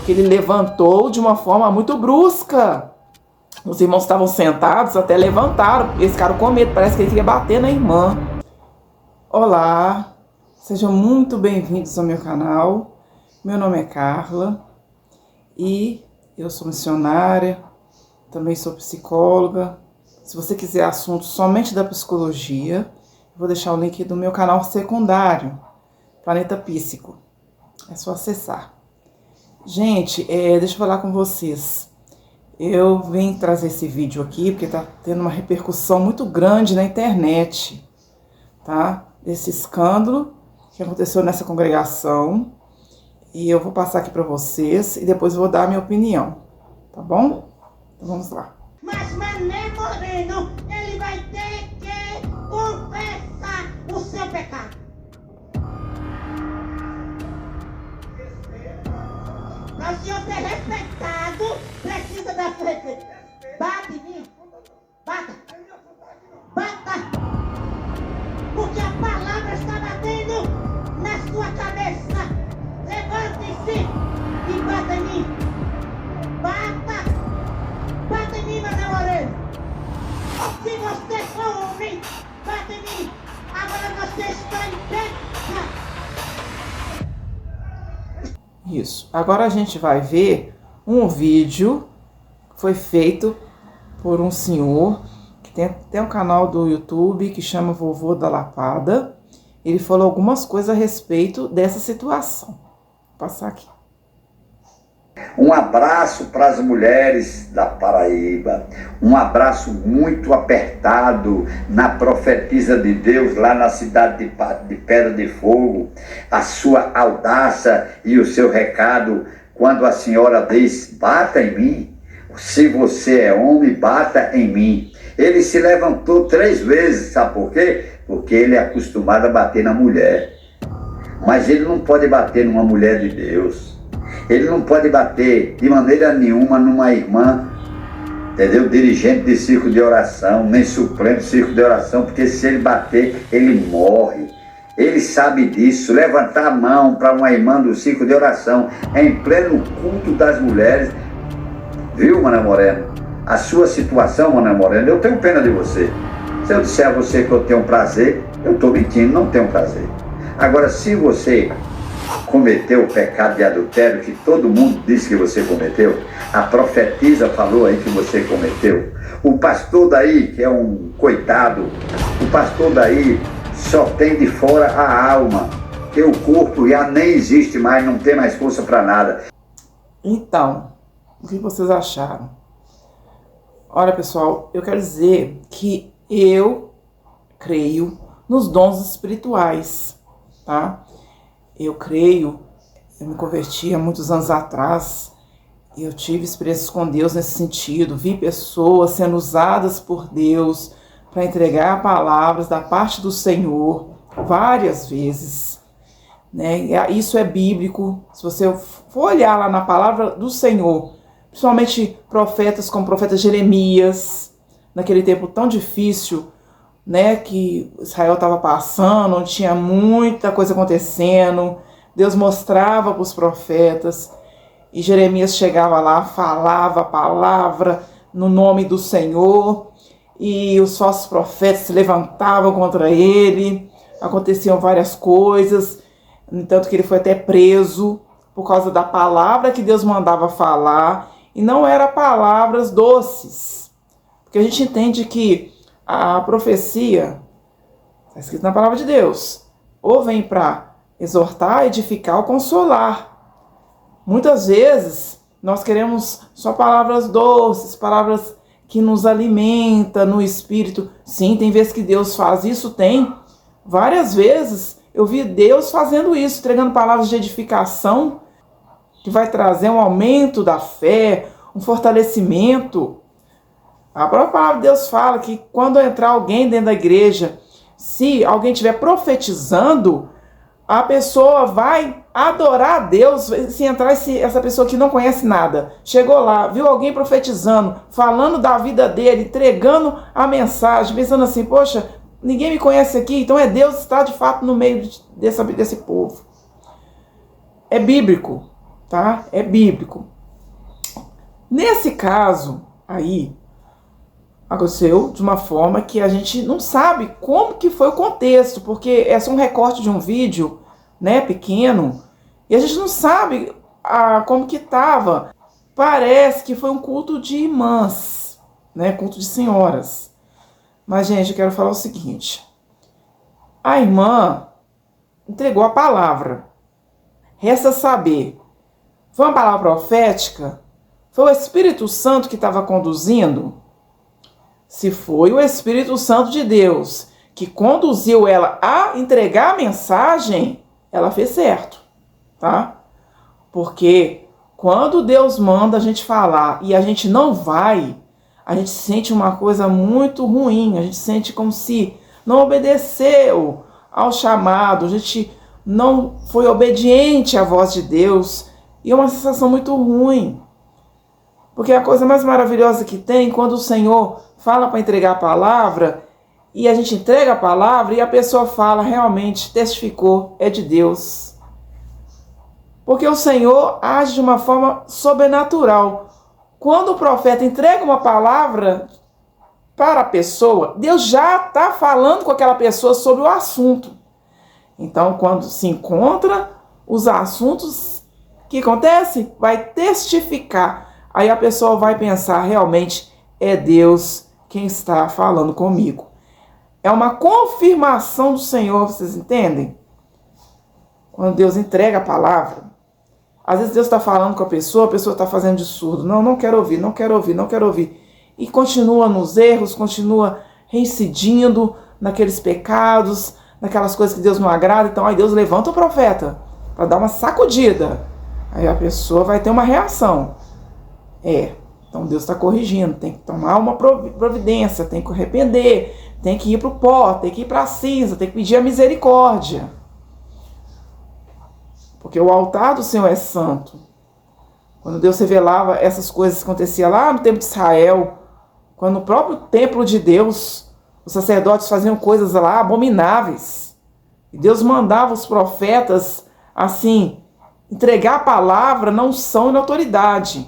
porque ele levantou de uma forma muito brusca. Os irmãos estavam sentados, até levantaram, eles ficaram com medo, parece que ele queria bater na irmã. Olá, sejam muito bem-vindos ao meu canal. Meu nome é Carla e eu sou missionária, também sou psicóloga. Se você quiser assuntos somente da psicologia, eu vou deixar o link do meu canal secundário, Planeta Psico. É só acessar. Gente, deixa eu falar com vocês. Eu vim trazer esse vídeo aqui porque tá tendo uma repercussão muito grande na internet, tá? Desse escândalo que aconteceu nessa congregação. E eu vou passar aqui para vocês e depois eu vou dar a minha opinião, tá bom? Então vamos lá. Mas Mané Moreno, ele vai ter que confessar o seu pecado. Para o senhor ser respeitado, precisa da frente. Bate em mim. Bata. Bata. Porque a palavra está batendo na sua cabeça. Levante-se e bata em mim. Bata. Bata em mim, Mané Moreno. Se você for homem, bata em mim. Agora você está em pecado. Isso. Agora a gente vai ver um vídeo que foi feito por um senhor que tem até um canal do YouTube que chama Vovô da Lapada. Ele falou algumas coisas a respeito dessa situação. Vou passar aqui. Um abraço para as mulheres da Paraíba, um abraço muito apertado na profetisa de Deus lá na cidade de Pedra de Fogo, a sua audácia e o seu recado quando a senhora diz, bata em mim, se você é homem, bata em mim. Ele se levantou 3 vezes, sabe por quê? Porque ele é acostumado a bater na mulher, mas ele não pode bater numa mulher de Deus. Ele não pode bater de maneira nenhuma numa irmã, entendeu? Dirigente de círculo de oração, nem supremo círculo de oração, porque se ele bater, ele morre. Ele sabe disso. Levantar a mão para uma irmã do círculo de oração em pleno culto das mulheres. Viu, Mané Moreno? A sua situação, Mané Moreno, eu tenho pena de você. Se eu disser a você que eu tenho prazer, eu estou mentindo, não tenho prazer. Agora, se você cometeu o pecado de adultério que todo mundo disse que você cometeu, a profetisa falou aí que você cometeu, o pastor daí, que é um coitado, o pastor daí só tem de fora a alma, que o corpo já nem existe mais, não tem mais força para nada. Então, o que vocês acharam? Olha, pessoal, eu quero dizer que eu creio nos dons espirituais, tá? Eu creio, eu me converti há muitos anos atrás, e eu tive experiências com Deus nesse sentido, vi pessoas sendo usadas por Deus para entregar palavras da parte do Senhor várias vezes, né? Isso é bíblico. Se você for olhar lá na palavra do Senhor, principalmente profetas como o profeta Jeremias, naquele tempo tão difícil, né, que Israel estava passando, onde tinha muita coisa acontecendo, Deus mostrava para os profetas, e Jeremias chegava lá, falava a palavra no nome do Senhor, e os falsos profetas se levantavam contra ele, aconteciam várias coisas, no entanto que ele foi até preso por causa da palavra que Deus mandava falar, e não eram palavras doces, porque a gente entende que a profecia, está escrito na palavra de Deus, ou vem para exortar, edificar ou consolar. Muitas vezes nós queremos só palavras doces, palavras que nos alimentam no espírito. Sim, tem vezes que Deus faz isso, tem. Várias vezes eu vi Deus fazendo isso, entregando palavras de edificação, que vai trazer um aumento da fé, um fortalecimento. A própria palavra de Deus fala que quando entrar alguém dentro da igreja, se alguém estiver profetizando, a pessoa vai adorar a Deus. Se entrar essa pessoa que não conhece nada, chegou lá, viu alguém profetizando, falando da vida dele, entregando a mensagem, pensando assim, poxa, ninguém me conhece aqui, então é Deus que está de fato no meio desse povo. É bíblico. tá? É bíblico. Nesse caso aí, aconteceu de uma forma que a gente não sabe como que foi o contexto, porque é só um recorte de um vídeo, né, pequeno, e a gente não sabe como que estava. Parece que foi um culto de irmãs, né, culto de senhoras. Mas, gente, eu quero falar o seguinte. A irmã entregou a palavra. Resta saber, foi uma palavra profética? Foi o Espírito Santo que estava conduzindo? Se foi o Espírito Santo de Deus que conduziu ela a entregar a mensagem, ela fez certo, tá? Porque quando Deus manda a gente falar e a gente não vai, a gente sente uma coisa muito ruim, a gente sente como se não obedeceu ao chamado, a gente não foi obediente à voz de Deus, e é uma sensação muito ruim. Porque a coisa mais maravilhosa que tem quando o Senhor fala para entregar a palavra, e a gente entrega a palavra e a pessoa fala, realmente testificou, é de Deus. Porque o Senhor age de uma forma sobrenatural. Quando o profeta entrega uma palavra para a pessoa, Deus já está falando com aquela pessoa sobre o assunto. Então, quando se encontra os assuntos, o que acontece? Vai testificar. Aí a pessoa vai pensar, realmente é Deus quem está falando comigo. É uma confirmação do Senhor, vocês entendem? Quando Deus entrega a palavra, às vezes Deus está falando com a pessoa está fazendo de surdo. Não quero ouvir, não quero ouvir, não quero ouvir. E continua nos erros, continua reincidindo naqueles pecados, naquelas coisas que Deus não agrada. Então aí Deus levanta o profeta para dar uma sacudida. Aí a pessoa vai ter uma reação. Então Deus está corrigindo, tem que tomar uma providência, tem que arrepender, tem que ir para o pó, tem que ir para a cinza, tem que pedir a misericórdia. Porque o altar do Senhor é santo. Quando Deus revelava essas coisas que aconteciam lá no templo de Israel, quando no próprio templo de Deus, os sacerdotes faziam coisas lá abomináveis. E Deus mandava os profetas, assim, entregar a palavra na unção e na autoridade.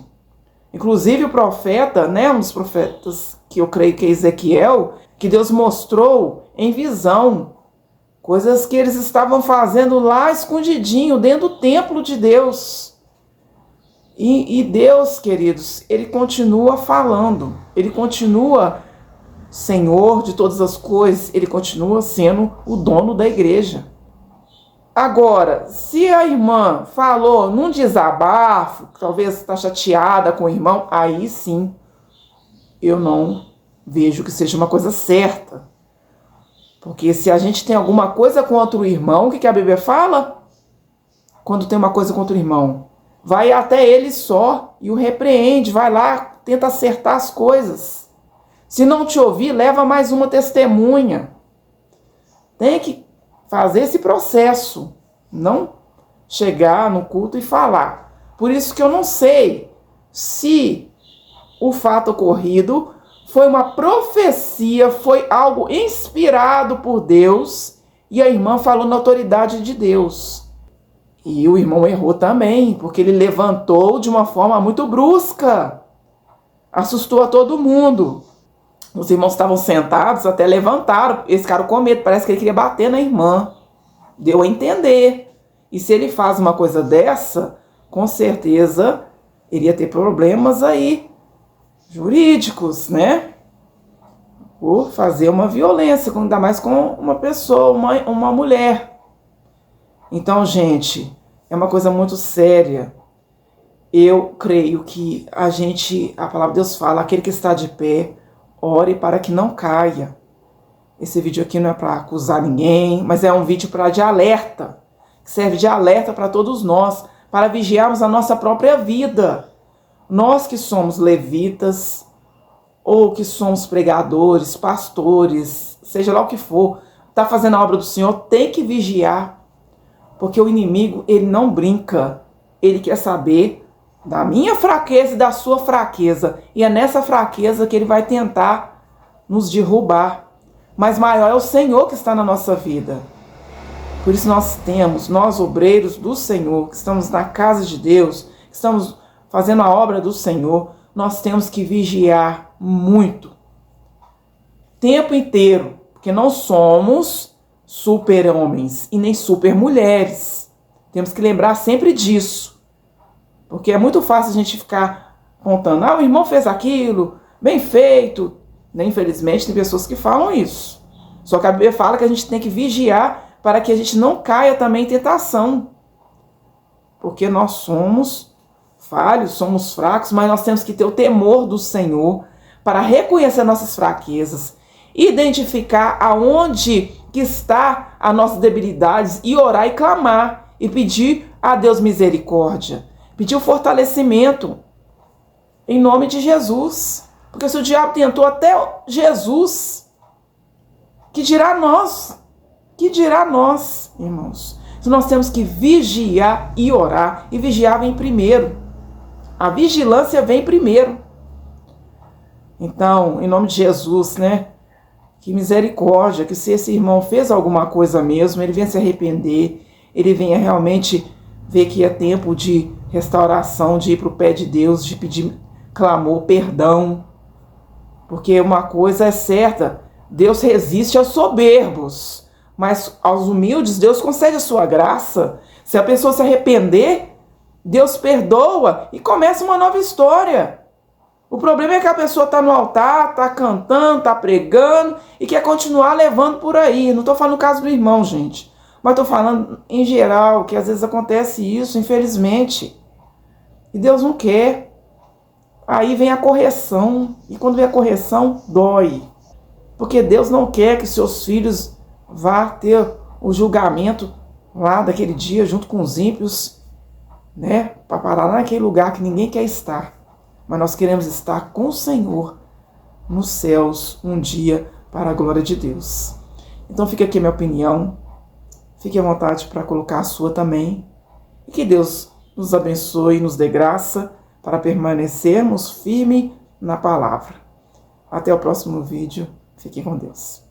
Inclusive o profeta, né, um dos profetas que eu creio que é Ezequiel, que Deus mostrou em visão coisas que eles estavam fazendo lá escondidinho, dentro do templo de Deus. E Deus, queridos, Ele continua falando, Ele continua Senhor de todas as coisas, Ele continua sendo o dono da igreja. Agora, se a irmã falou num desabafo, talvez está chateada com o irmão, aí sim, eu não vejo que seja uma coisa certa. Porque se a gente tem alguma coisa contra o irmão, o que a Bíblia fala? Quando tem uma coisa contra o irmão, vai até ele só e o repreende, vai lá, tenta acertar as coisas. Se não te ouvir, leva mais uma testemunha. Tem que fazer esse processo, não chegar no culto e falar. Por isso que eu não sei se o fato ocorrido foi uma profecia, foi algo inspirado por Deus e a irmã falou na autoridade de Deus. E o irmão errou também, porque ele levantou de uma forma muito brusca, assustou a todo mundo. Os irmãos estavam sentados, até levantaram, eles ficaram com medo, parece que ele queria bater na irmã. Deu a entender. E se ele faz uma coisa dessa, com certeza iria ter problemas aí, jurídicos, né? Por fazer uma violência, ainda mais com uma pessoa, uma mulher. Então, gente, é uma coisa muito séria. Eu creio que a palavra de Deus fala, aquele que está de pé, ore para que não caia. Esse vídeo aqui não é para acusar ninguém, mas é um vídeo de alerta, que serve de alerta para todos nós, para vigiarmos a nossa própria vida. Nós que somos levitas, ou que somos pregadores, pastores, seja lá o que for, está fazendo a obra do Senhor, tem que vigiar, porque o inimigo, ele não brinca, ele quer saber da minha fraqueza e da sua fraqueza, e é nessa fraqueza que ele vai tentar nos derrubar. Mas maior é o Senhor que está na nossa vida. Por isso nós obreiros do Senhor, que estamos na casa de Deus, que estamos fazendo a obra do Senhor, nós temos que vigiar muito, tempo inteiro, porque não somos super-homens e nem super-mulheres. Temos que lembrar sempre disso, porque é muito fácil a gente ficar contando, o irmão fez aquilo, bem feito. Infelizmente tem pessoas que falam isso. Só que a Bíblia fala que a gente tem que vigiar para que a gente não caia também em tentação. Porque nós somos falhos, somos fracos, mas nós temos que ter o temor do Senhor para reconhecer nossas fraquezas, identificar aonde que está as nossas debilidades e orar e clamar e pedir a Deus misericórdia, pedir o fortalecimento em nome de Jesus. Porque se o diabo tentou até Jesus, que dirá nós? Que dirá nós, irmãos? Nós temos que vigiar e orar, e vigiar vem primeiro. A vigilância vem primeiro. Então, em nome de Jesus, né? Que misericórdia, que se esse irmão fez alguma coisa mesmo, ele venha se arrepender, ele venha realmente ver que é tempo de restauração, de ir para o pé de Deus, de pedir clamor, perdão. Porque uma coisa é certa, Deus resiste aos soberbos, mas aos humildes Deus concede a sua graça. Se a pessoa se arrepender, Deus perdoa e começa uma nova história. O problema é que a pessoa está no altar, está cantando, está pregando e quer continuar levando por aí. Não estou falando no caso do irmão, gente, mas estou falando em geral, que às vezes acontece isso, infelizmente. E Deus não quer. Aí vem a correção, e quando vem a correção, dói. Porque Deus não quer que seus filhos vá ter o julgamento lá daquele dia, junto com os ímpios, né? Para parar lá naquele lugar que ninguém quer estar. Mas nós queremos estar com o Senhor nos céus um dia para a glória de Deus. Então fica aqui a minha opinião. Fique à vontade para colocar a sua também. E que Deus nos abençoe e nos dê graça para permanecermos firmes na palavra. Até o próximo vídeo. Fiquem com Deus.